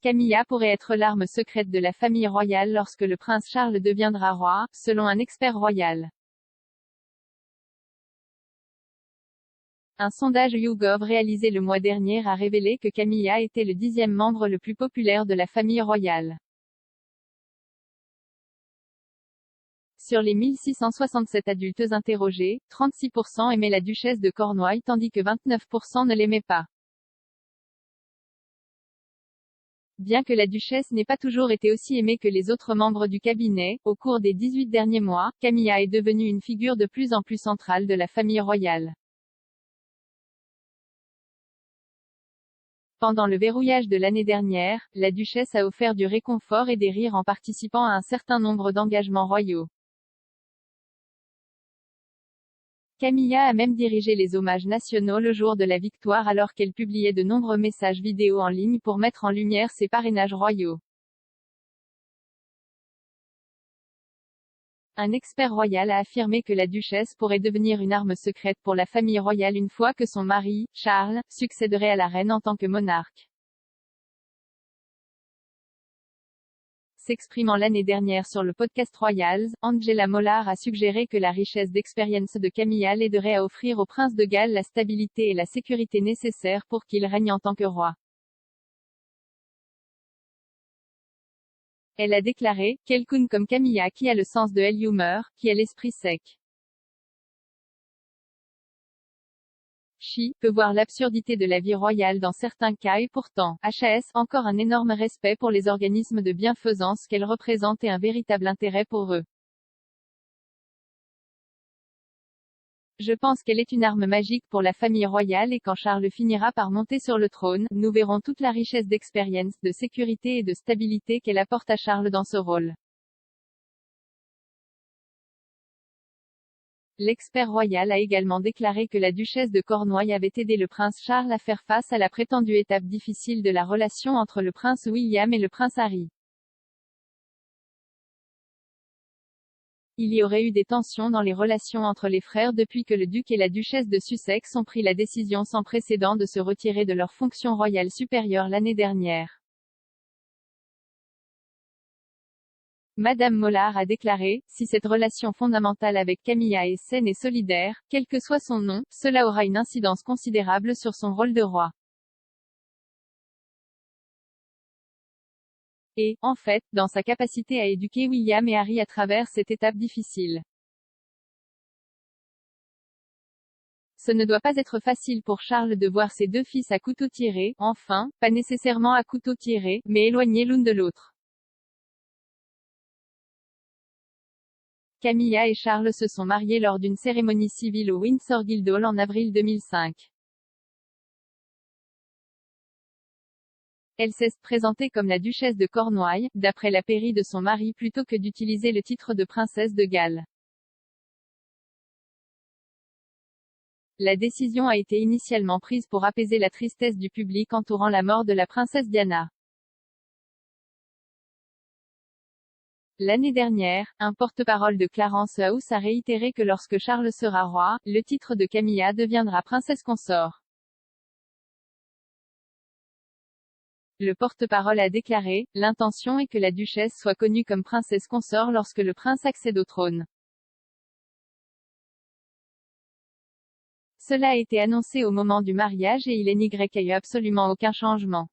Camilla pourrait être l'arme secrète de la famille royale lorsque le prince Charles deviendra roi, selon un expert royal. Un sondage YouGov réalisé le mois dernier a révélé que Camilla était le 10e membre le plus populaire de la famille royale. Sur les 1667 adultes interrogés, 36% aimaient la duchesse de Cornouailles tandis que 29% ne l'aimaient pas. Bien que la duchesse n'ait pas toujours été aussi aimée que les autres membres du cabinet, au cours des 18 derniers mois, Camilla est devenue une figure de plus en plus centrale de la famille royale. Pendant le verrouillage de l'année dernière, la duchesse a offert du réconfort et des rires en participant à un certain nombre d'engagements royaux. Camilla a même dirigé les hommages nationaux le jour de la victoire alors qu'elle publiait de nombreux messages vidéo en ligne pour mettre en lumière ses parrainages royaux. Un expert royal a affirmé que la duchesse pourrait devenir une arme secrète pour la famille royale une fois que son mari, Charles, succéderait à la reine en tant que monarque. S'exprimant l'année dernière sur le podcast Royals, Angela Mollard a suggéré que la richesse d'expérience de Camilla l'aiderait à offrir au prince de Galles la stabilité et la sécurité nécessaires pour qu'il règne en tant que roi. Elle a déclaré, quelqu'un comme Camilla qui a le sens de l'humour, qui a l'esprit sec. Peut voir l'absurdité de la vie royale dans certains cas et pourtant, HAS, encore un énorme respect pour les organismes de bienfaisance qu'elle représente et un véritable intérêt pour eux. Je pense qu'elle est une arme magique pour la famille royale et quand Charles finira par monter sur le trône, nous verrons toute la richesse d'expérience, de sécurité et de stabilité qu'elle apporte à Charles dans ce rôle. L'expert royal a également déclaré que la duchesse de Cornouailles avait aidé le prince Charles à faire face à la prétendue étape difficile de la relation entre le prince William et le prince Harry. Il y aurait eu des tensions dans les relations entre les frères depuis que le duc et la duchesse de Sussex ont pris la décision sans précédent de se retirer de leurs fonctions royales supérieures l'année dernière. Madame Mollard a déclaré, si cette relation fondamentale avec Camilla est saine et solidaire, quel que soit son nom, cela aura une incidence considérable sur son rôle de roi. Et, en fait, dans sa capacité à éduquer William et Harry à travers cette étape difficile. Ce ne doit pas être facile pour Charles de voir ses deux fils à couteau tiré, enfin, pas nécessairement à couteau tiré, mais éloignés l'un de l'autre. Camilla et Charles se sont mariés lors d'une cérémonie civile au Windsor Guildhall en avril 2005. Elle s'est présentée comme la duchesse de Cornouailles, d'après la pairie de son mari plutôt que d'utiliser le titre de princesse de Galles. La décision a été initialement prise pour apaiser la tristesse du public entourant la mort de la princesse Diana. L'année dernière, un porte-parole de Clarence House a réitéré que lorsque Charles sera roi, le titre de Camilla deviendra princesse consort. Le porte-parole a déclaré, l'intention est que la duchesse soit connue comme princesse consort lorsque le prince accède au trône. Cela a été annoncé au moment du mariage et il n'y a eu absolument aucun changement.